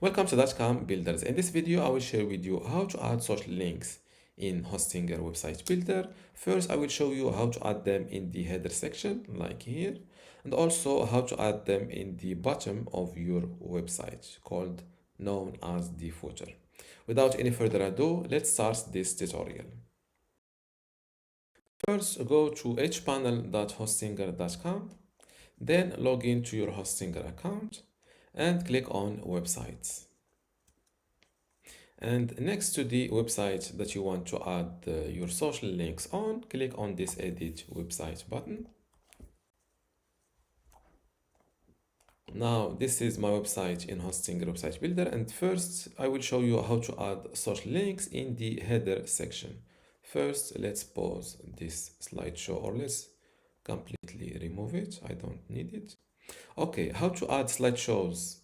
Welcome to dotcom builders. In this video, I will share with you how to add social links in Hostinger website builder. First, I will show you how to add them in the header section, like here, and also how to add them in the bottom of your website, known as the footer. Without any further ado, let's start this tutorial. First, go to hpanel.hostinger.com, then log into your Hostinger account and click on websites. And next to the website that you want to add your social links on, click on this edit website button. Now this is my website in Hostinger website builder, and first I will show you how to add social links in the header section. First, let's pause this slideshow, or let's completely remove it. I don't need it. Okay, how to add slideshows?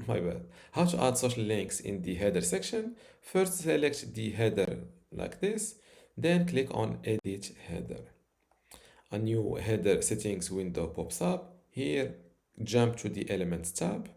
My bad. How to add social links in the header section? First, select the header like this, then click on Edit Header. A new header settings window pops up. Here, jump to the Elements tab,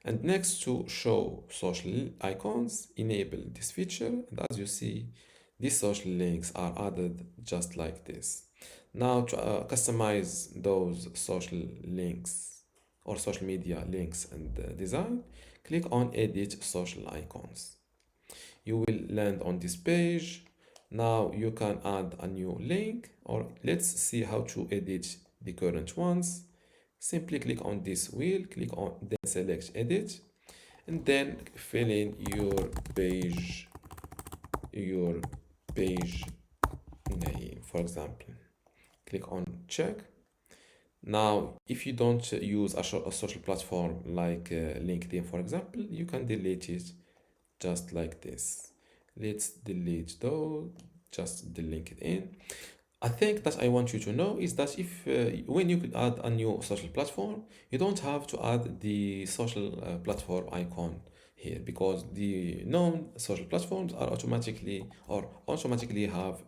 and next to Show Social Icons, enable this feature. And as you see, these social links are added just like this. Now, to customize those social links or social media links and design, click on Edit Social Icons. You will land on this page. Now you can add a new link, or let's see how to edit the current ones. Simply click on this wheel, then select Edit, and then fill in your page name, for example. Click on Check. Now, if you don't use a social platform like LinkedIn, for example, you can delete it just like this. Let's delete those, just delete it in. A thing that I want you to know is that if when you add a new social platform, you don't have to add the social platform icon here, because the known social platforms are automatically have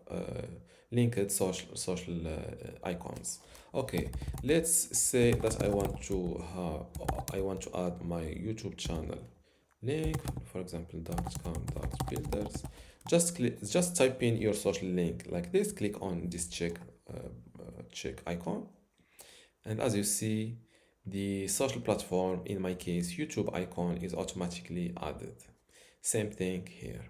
linked social icons. Okay, let's say that I want to add my YouTube channel link, for example, dotcom.builders. Just type in your social link like this. Click on this check icon, and as you see, the social platform, in my case YouTube icon, is automatically added. Same thing here.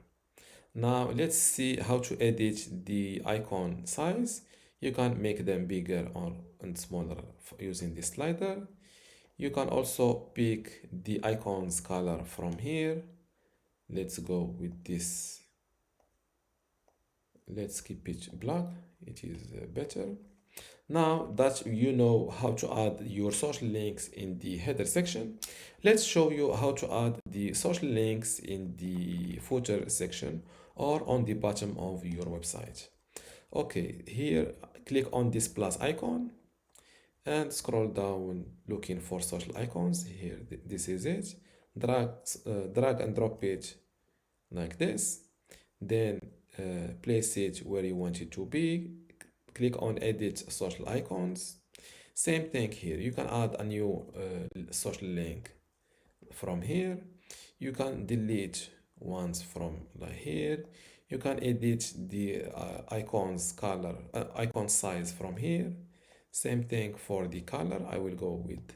Now let's see how to edit the icon size. You can make them bigger and smaller using this slider. You can also pick the icon's color from here. Let's go with this. Let's keep it black. It is better. Now that you know how to add your social links in the header section, let's show you how to add the social links in the footer section or on the bottom of your website. Okay, here click on this plus icon and scroll down looking for social icons. Here, this is it. Drag and drop it like this. Then place it where you want it to be. Click on Edit Social Icons. Same thing here. You can add a new social link from here. You can delete ones from like here. You can edit the icon's color, icon size from here. Same thing for the color. I will go with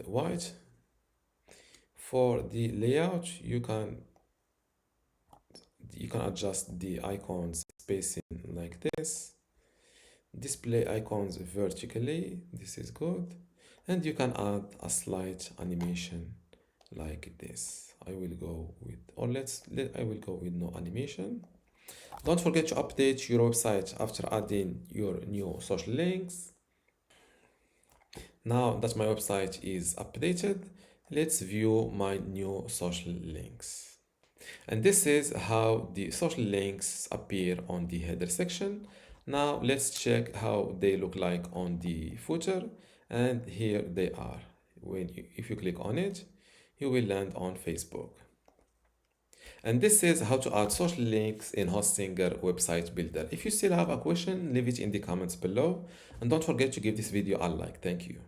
white. For the layout, you can adjust the icons spacing like this. Display icons vertically. This is good. And you can add a slight animation like this. I will go with no animation. Don't forget to update your website after adding your new social links. Now that my website is updated, let's view my new social links. And this is how the social links appear on the header section. Now let's check how they look like on the footer, and here they are. If you click on it, you will land on Facebook. And this is how to add social links in Hostinger website builder. If you still have a question, leave it in the comments below, and don't forget to give this video a like. Thank you.